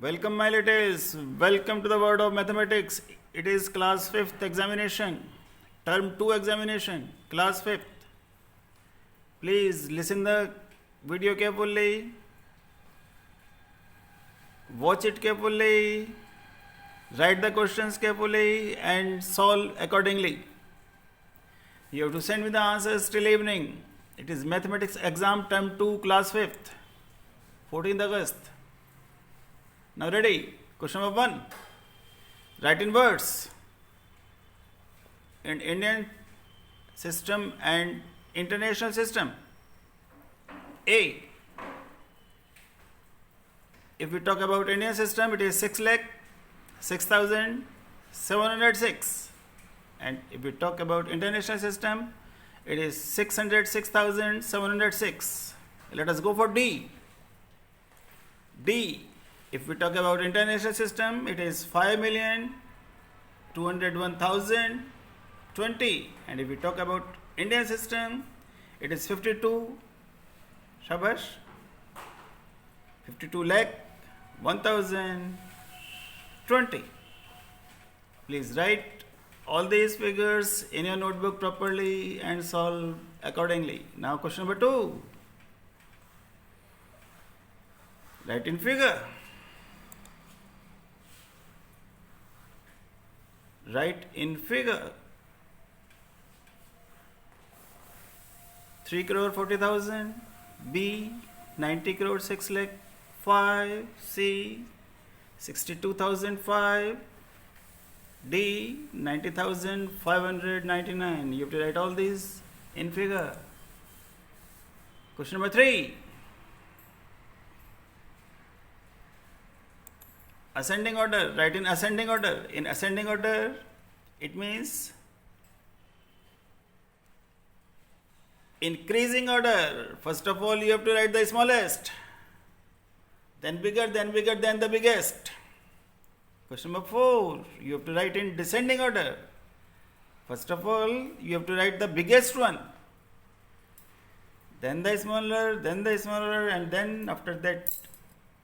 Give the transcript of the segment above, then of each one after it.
Welcome, my littles. Welcome to the world of mathematics. It is class 5th examination, term 2 examination, class 5th. Please listen the video carefully, watch it carefully, write the questions carefully and solve accordingly. You have to send me the answers till evening. It is mathematics exam term 2 class 5th, 14th August. Now ready? Question number 1. Write in words. In Indian system and international system. A. If we talk about Indian system, it is 6,06,706. And if we talk about international system, it is 606,706. Let us go for D. D. If we talk about international system, it is 5,201,020. And if we talk about Indian system, it is 52. Shabash. 52 lakh 1,020. Please write all these figures in your notebook properly and solve accordingly. Now question number 2. Write in figure. Write in figure. 3 crore 40,000. B. 90 crore 6 lakh 5. C. 62,005. D. 90,599. You have to write all these in figure. Question number 3. Ascending order. Write in ascending order. In ascending order, it means increasing order. First of all, you have to write the smallest, then bigger, then bigger, then the biggest. Question number 4. You have to write in descending order. First of all, you have to write the biggest one, then the smaller, and then after that,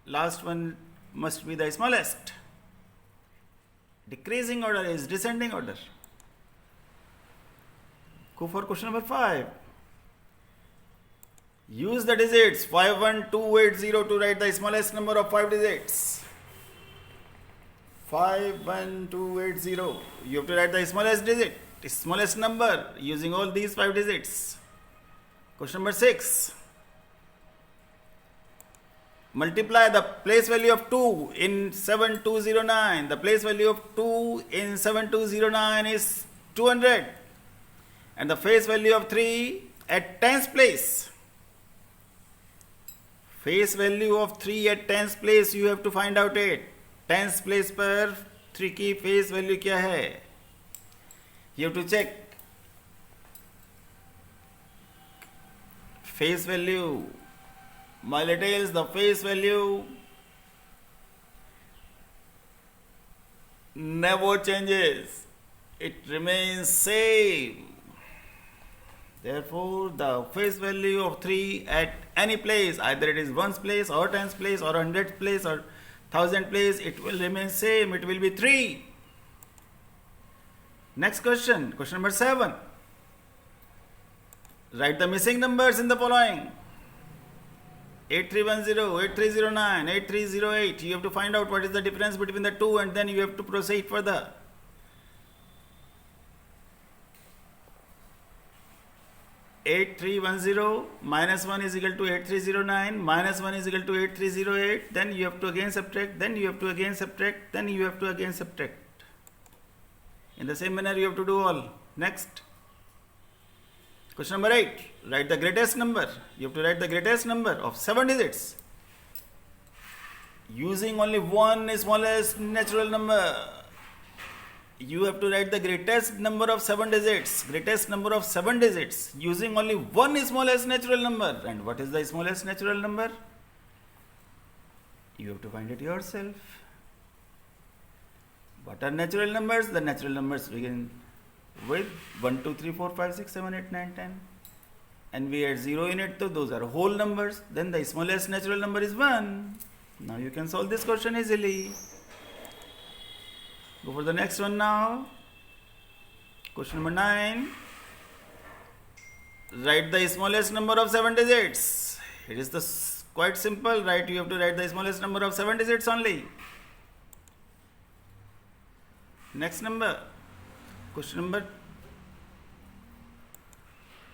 last one must be the smallest. Decreasing order is descending order. Go for question number 5. Use the digits 51280 to write the smallest number of 5 digits. 51280. You have to write the smallest digit, the smallest number using all these 5 digits. Question number 6. Multiply the place value of 2 in 7209. The place value of 2 in 7209 is 200. And the face value of 3 at tens place. Face value of 3 at tens place you have to find out it. Tens place पर 3 की face value क्या है? You have to check. Face value. My littles, the face value never changes. It remains same. Therefore, the face value of 3 at any place, either it is 1's place or 10's place or 100's place or 1000 place, it will remain same. It will be 3. Next question. Question number 7. Write the missing numbers in the following. 8310, 8309, 8308. You have to find out what is the difference between the two and then you have to proceed further. 8310 minus 1 is equal to 8309, minus 1 is equal to 8308. Then you have to again subtract, then you have to again subtract, then you have to again subtract. In the same manner you have to do all. Next. Question number 8. Write the greatest number. You have to write the greatest number of 7 digits. Using only one smallest natural number. You have to write the greatest number of 7 digits. Greatest number of 7 digits. Using only one smallest natural number. And what is the smallest natural number? You have to find it yourself. What are natural numbers? The natural numbers begin with 1, 2, 3, 4, 5, 6, 7, 8, 9, 10. And we add 0 in it, so those are whole numbers. Then the smallest natural number is 1. Now you can solve this question easily. Go for the next one now. Question number 9. Write the smallest number of 7 digits. It is quite simple, right? You have to write the smallest number of 7 digits only. Next number. Question number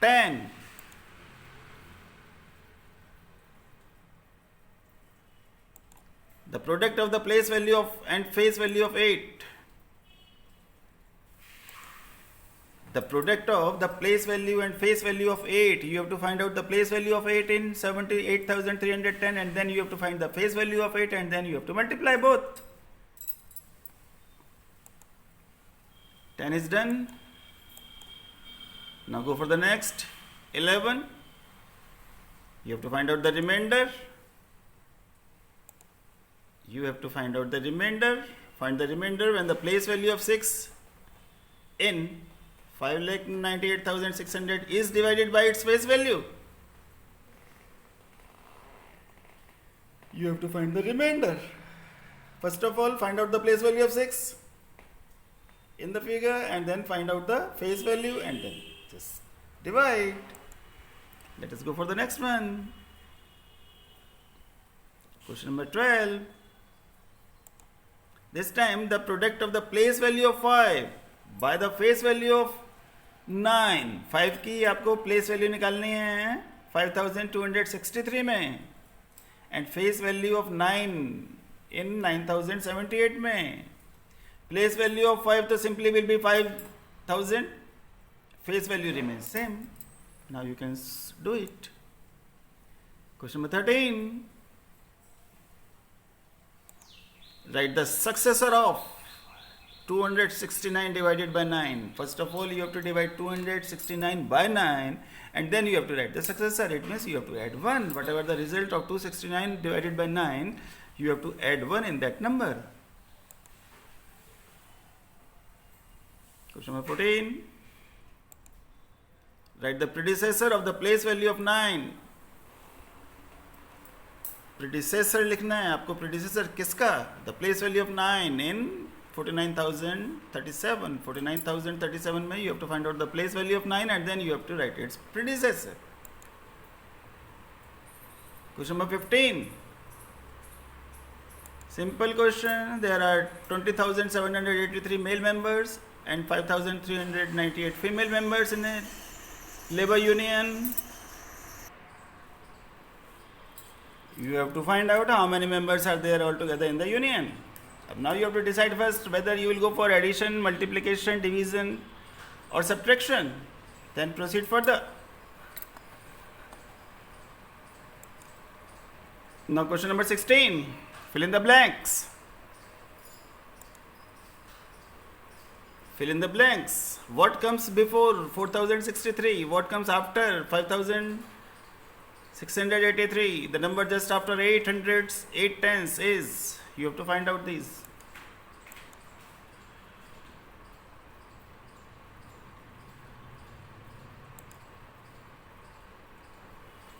10. The product of the place value of and face value of 8. The product of the place value and face value of 8. You have to find out the place value of 8 in 78,310, and then you have to find the face value of 8, and then you have to multiply both. 10 is done. Now go for the next. 11. You have to find out the remainder. You have to find out the remainder. Find the remainder when the place value of 6 in 5,98,600 is divided by its face value. You have to find the remainder. First of all, find out the place value of 6 in the figure, and then find out the face value, and then just divide. Let us go for the next one. Question number 12. This time the product of the place value of 5 by the face value of 9. 5 की आपको place value निकालनी है 5263 में, and face value of 9 in 9078 में. Place value of 5 तो simply will be 5000. Face value remains same. Now you can do it. Question number 13. Write the successor of 269 divided by 9. First of all, you have to divide 269 by 9, and then you have to write the successor. It means you have to add 1. Whatever the result of 269 divided by 9, you have to add 1 in that number. Question number 14. Write the predecessor of the place value of 9. Predecessor लिखना है आपको. Predecessor किसका? The place value of 9 in 49,037. 49,037 में you have to find out the place value of 9, and then you have to write its predecessor. Question number 15. Simple question. There are 20,783 male members and 5,398 female members in a labor union. You have to find out how many members are there altogether in the union. Now you have to decide first whether you will go for addition, multiplication, division or subtraction. Then proceed further. Now question number 16. Fill in the blanks. Fill in the blanks. What comes before 4063? What comes after 5683? The number just after 8 tens is. You have to find out these.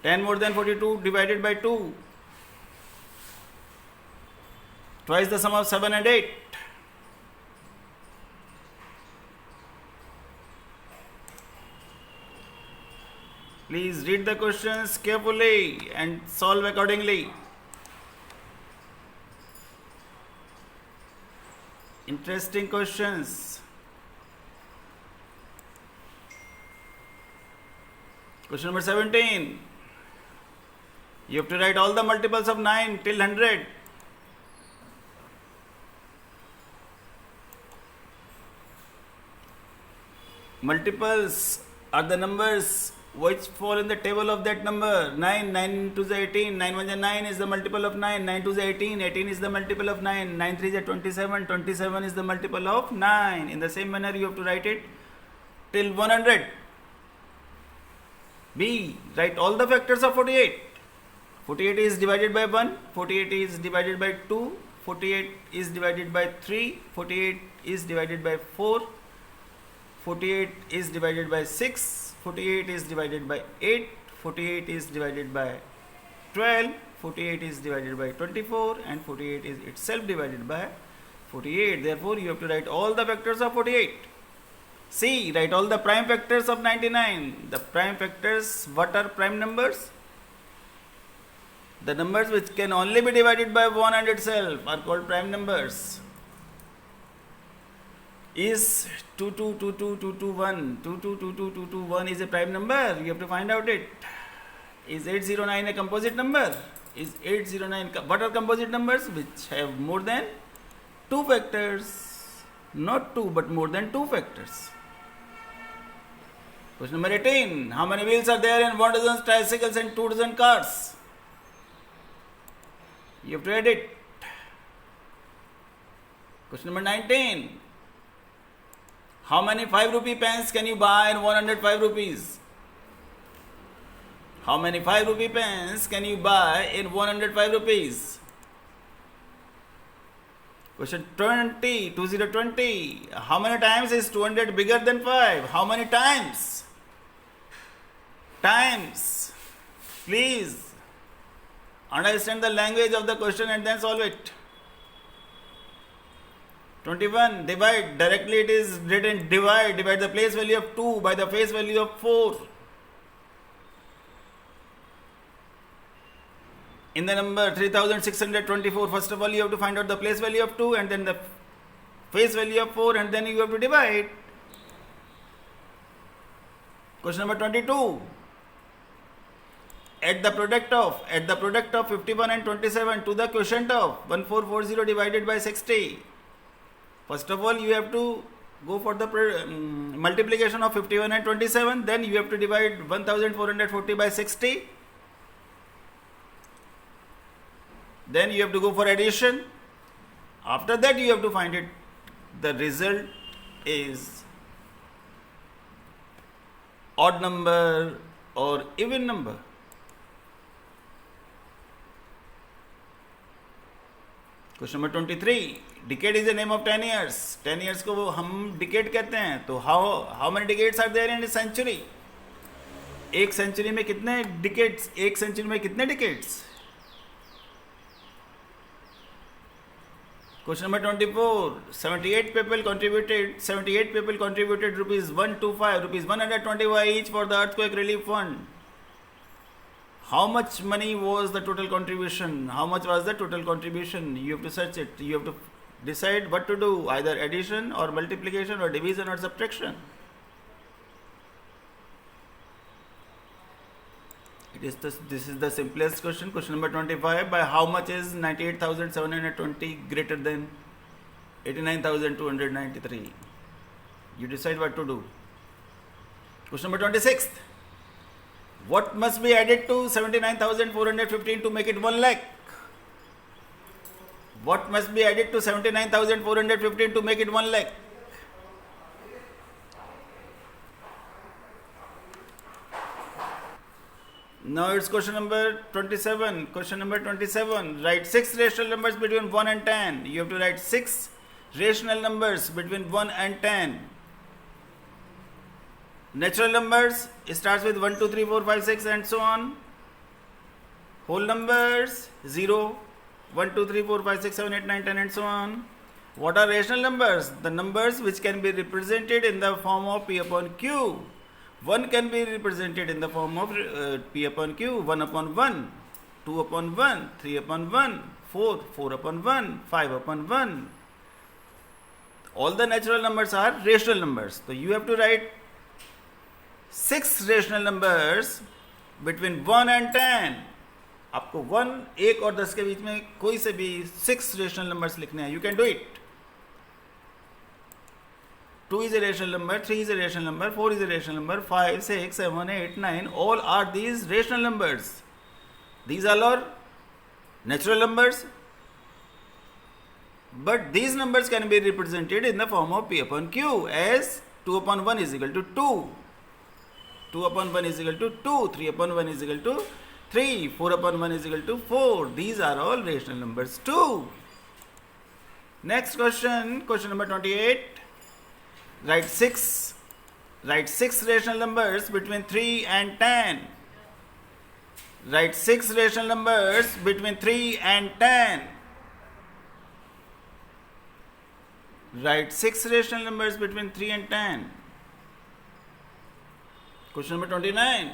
Ten more than 42 divided by 2. Twice the sum of 7 and 8. Please read the questions carefully and solve accordingly. Interesting questions. Question number 17. You have to write all the multiples of 9 till 100. Multiples are the numbers which fall in the table of that number. 9 into the 18, 9 1 is 9 is the multiple of 9, 9 2 is 18, 18 is the multiple of 9, 9 3 is 27, 27 is the multiple of 9. In the same manner you have to write it till 100. B. Write all the factors of 48. 48 is divided by 1, 48 is divided by 2, 48 is divided by 3, 48 is divided by 4, 48 is divided by 6, 48 is divided by 8, 48 is divided by 12, 48 is divided by 24 and 48 is itself divided by 48. Therefore, you have to write all the factors of 48. C. Write all the prime factors of 99. The prime factors, what are prime numbers? The numbers which can only be divided by 1 and itself are called prime numbers. Is 2222221 2222221 is a prime number? You have to find out it. Is 809 a composite number? Is 809, what are composite numbers? Which have more than 2 factors. Not 2 but more than 2 factors. Question number 18. How many wheels are there in 1 dozen tricycles and 2 dozen cars? You have to add it. Question number 19. How many 5 rupee pens can you buy in 105 rupees? How many 5 rupee pens can you buy in 105 rupees? Question 20. 2020. How many times is 200 bigger than 5? How many times? Times. Please understand the language of the question and then solve it. 21. Divide. Directly it is written divide. Divide the place value of 2 by the face value of 4. In the number 3624, first of all you have to find out the place value of 2 and then the face value of 4 and then you have to divide. Question number 22. Add the product of 51 and 27 to the quotient of 1440 divided by 60. First of all, you have to go for the multiplication of 51 and 27. Then you have to divide 1440 by 60. Then you have to go for addition. After that, you have to find it. The result is odd number or even number. Question number 23. Decade is the name of 10 years. 10 years को वो हम decade कहते हैं. तो how many decades are there in a century? एक century में कितने decades? एक century में कितने decades? Question number 24. 78 people contributed rupees 125, rupees 125 each for the earthquake relief fund. How much money was the total contribution? How much was the total contribution? You have to search it. You have to decide what to do, either addition or multiplication or division or subtraction. This is the simplest question. Question number 25. By how much is 98,720 greater than 89,293? You decide what to do. Question number 26. What must be added to 79,415 to make it 1 lakh? What must be added to 79,415 to make it 1 lakh? Now it's question number 27. Question number 27. Write 6 rational numbers between 1 and 10. You have to write 6 rational numbers between 1 and 10. Natural numbers, it starts with 1, 2, 3, 4, 5, 6 and so on. Whole numbers, 0, 1, 2, 3, 4, 5, 6, 7, 8, 9, 10 and so on. What are rational numbers? The numbers which can be represented in the form of P upon Q. 1 can be represented in the form of P upon Q, 1 upon 1, 2 upon 1, 3 upon 1, 4, 4 upon 1, 5 upon 1. All the natural numbers are rational numbers. So you have to write 6 rational numbers between 1 and 10. आपको 1, 1 और 10 के बीच में कोई से भी 6 rational numbers लिखने हैं. You can do it. 2 is a rational number, 3 is a rational number, 4 is a rational number, 5, 6, 7, 8, 9, all are these rational numbers. These all are natural numbers, but these numbers can be represented in the form of P upon Q as 2 upon 1 is equal to 2, 2 upon 1 is equal to 2, 3 upon 1 is equal to 3, 4 upon 1 is equal to 4. These are all rational numbers too. Next question, question number 28. Write 6 rational numbers between 3 and 10. Write 6 rational numbers between 3 and 10. Write 6 rational numbers between 3 and 10. Question number 29.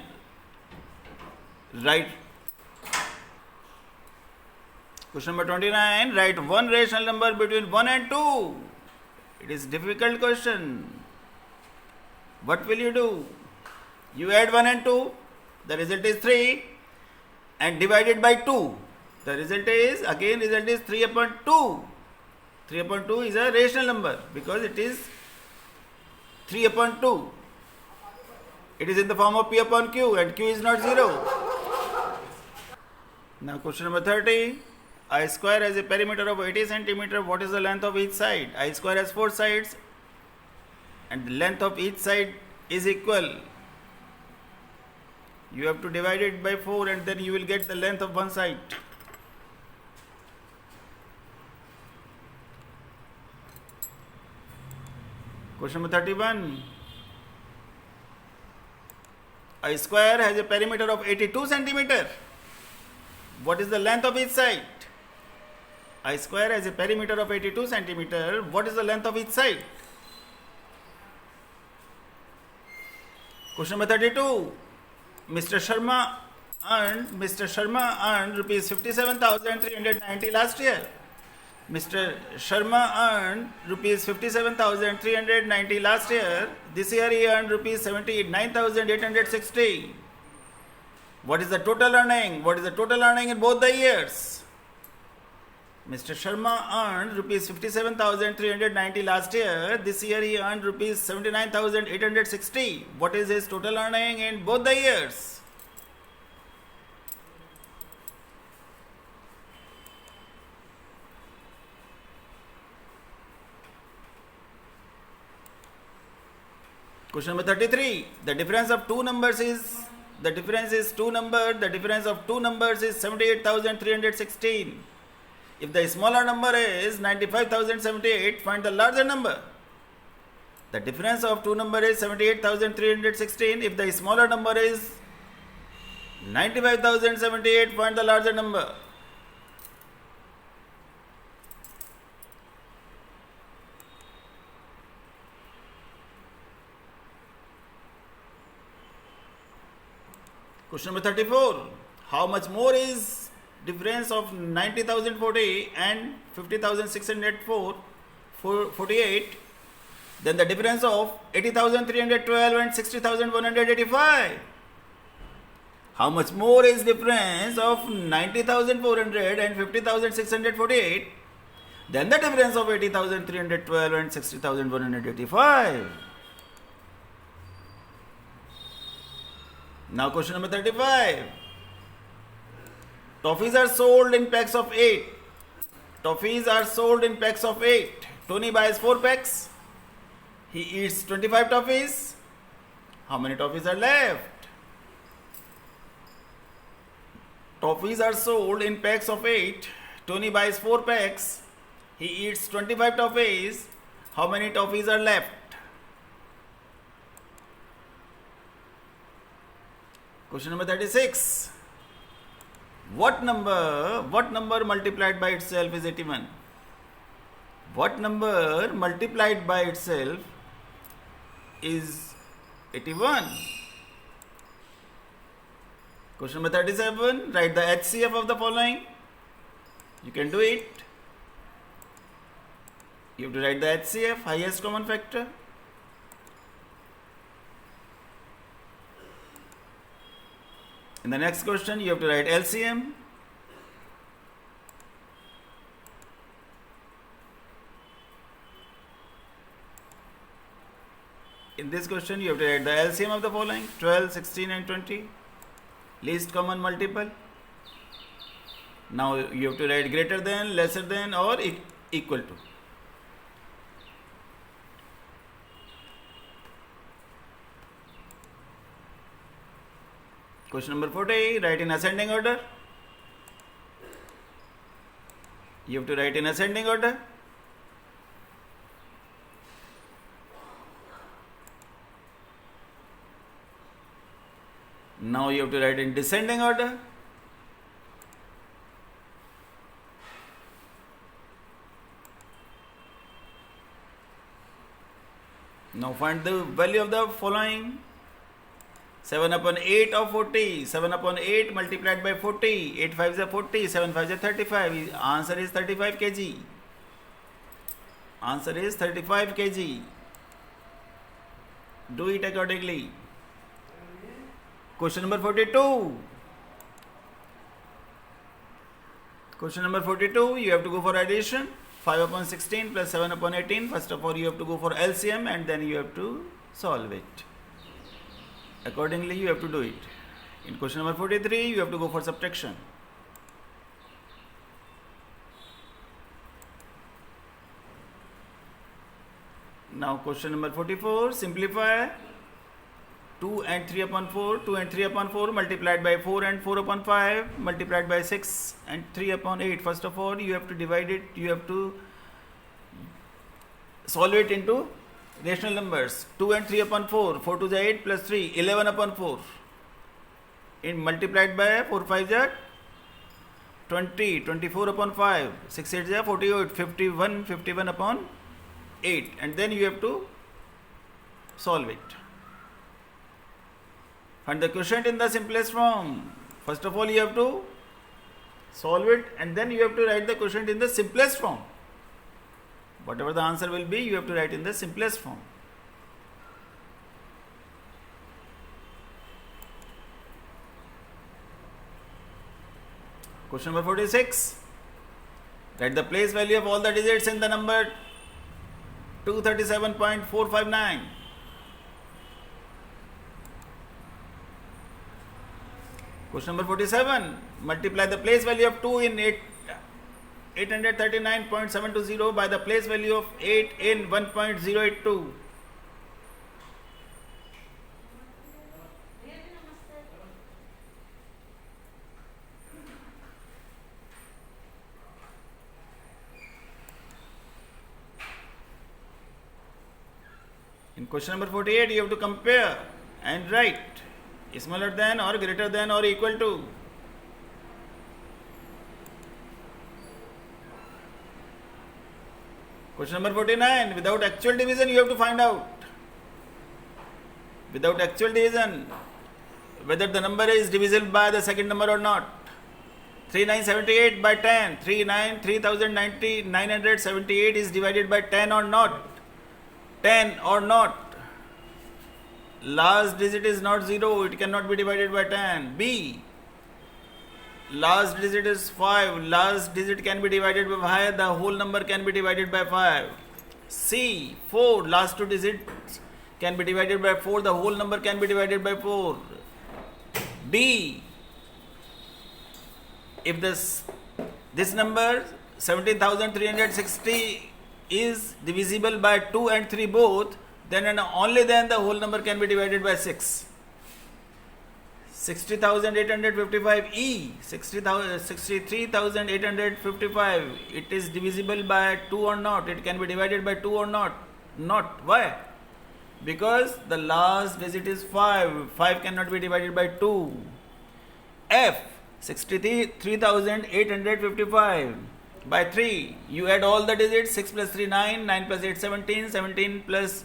Write Question number 29. Write 1 rational number between 1 and 2. It is difficult question. What will you do? You add 1 and 2. The result is 3. And divided by 2. The result is 3 upon 2. 3 upon 2 is a rational number because it is 3 upon 2. It is in the form of P upon Q and Q is not 0. Now question number 30. I square has a perimeter of 80 centimeter. What is the length of each side? I square has 4 sides and the length of each side is equal. You have to divide it by 4 and then you will get the length of one side. Question number 31. A square has a perimeter of 82 centimeter. What is the length of each side? A square has a perimeter of 82 centimeter. What is the length of each side? Question number 32. Mr. Sharma earned rupees 57,390 last year. Mr. Sharma earned rupees 57,390 last year. This year he earned rupees 79,860. What is the total earning? What is the total earning in both the years? Mr. Sharma earned rupees 57,390 last year. This year he earned rupees 79,860. What is his total earning in both the years? Question number 33. The difference of two numbers is The difference of two numbers is 78,316. If the smaller number is 95,078, find the larger number. The difference of two numbers is 78,316. If the smaller number is 95,078, find the larger number. Question number 34. How much more is difference of 90,040 and 50,648 than the difference of 80,312 and 60,185? How much more is difference of 90,400 and 50,648 than the difference of 80,312 and 60,185? Now question number 35. Toffees are sold in packs of 8. Toffees are sold in packs of 8. Tony buys 4 packs. He eats 25 toffees. How many toffees are left? Toffees are sold in packs of 8. Tony buys 4 packs. He eats 25 toffees. How many toffees are left? Question number 36. What number multiplied by itself is 81? What number multiplied by itself is 81? Question number 37. Write the HCF of the following. You can do it. You have to write the HCF, highest common factor. In the next question, you have to write LCM. In this question, you have to write the LCM of the following: 12, 16 and 20. Least common multiple. Now you have to write greater than, lesser than or equal to. Question number 40, write in ascending order. You have to write in ascending order. Now you have to write in descending order. Now find the value of the following. 7 upon 8 of 40. 7 upon 8 multiplied by 40. 8 5s are 40. 7 5s are 35. Answer is 35 kg. Answer is 35 kg. Do it accordingly. Question number 42. Question number 42. You have to go for addition. 5 upon 16 plus 7 upon 18. First of all, you have to go for LCM and then you have to solve it. Accordingly, you have to do it. In question number 43, you have to go for subtraction. Now, question number 44, simplify 2 and 3 upon 4. 2 and 3 upon 4 multiplied by 4 and 4 upon 5 multiplied by 6 and 3 upon 8. First of all, you have to divide it, you have to solve it into rational numbers. 2 and 3 upon 4, 4 to the 8 plus 3, 11 upon 4. In multiplied by 4 5 is 20, 24 upon 5, 6 8 is 48, 51, 51 upon 8. And then you have to solve it. Find the quotient in the simplest form. First of all, you have to solve it and then you have to write the quotient in the simplest form. Whatever the answer will be, you have to write in the simplest form. Question number 46. Write the place value of all the digits in the number 237.459. Question number 47. Multiply the place value of 2 in 839.720 by the place value of 8 in 1.082. In question number 48, you have to compare and write smaller than or greater than or equal to. Question number 49. Without actual division, you have to find out. Without actual division, whether the number is divisible by the second number or not. 3978 by 10. 3978 is divided by 10 or not. 10 or not. Last digit is not 0. It cannot be divided by 10. B. Last digit is 5. Last digit can be divided by 5. The whole number can be divided by 5. C. 4. Last two digits can be divided by 4. The whole number can be divided by 4. D. If this number 17,360 is divisible by 2 and 3 both, then and only then the whole number can be divided by 6. 60,855 E. 63,855. It is divisible by 2 or not. It can be divided by 2 or not. Not. Why? Because the last digit is 5. 5 cannot be divided by 2. F. 63,855 by 3. You add all the digits. 6 plus 3 9. 9 plus 8 17. 17 plus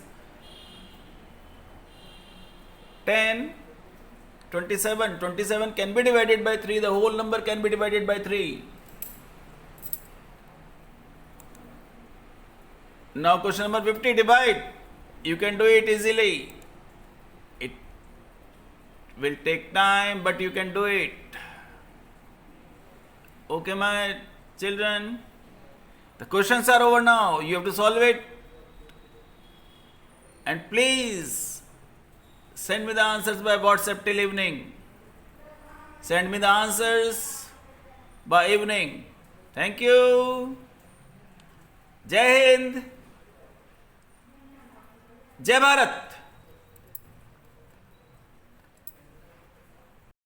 10 27. 27 can be divided by 3. The whole number can be divided by 3. Now question number 50. Divide. You can do it easily. It will take time, but you can do it. Okay, my children. The questions are over now. You have to solve it. And please send me the answers by WhatsApp till evening. Send me the answers by evening. Thank you. Jai Hind. Jai Bharat.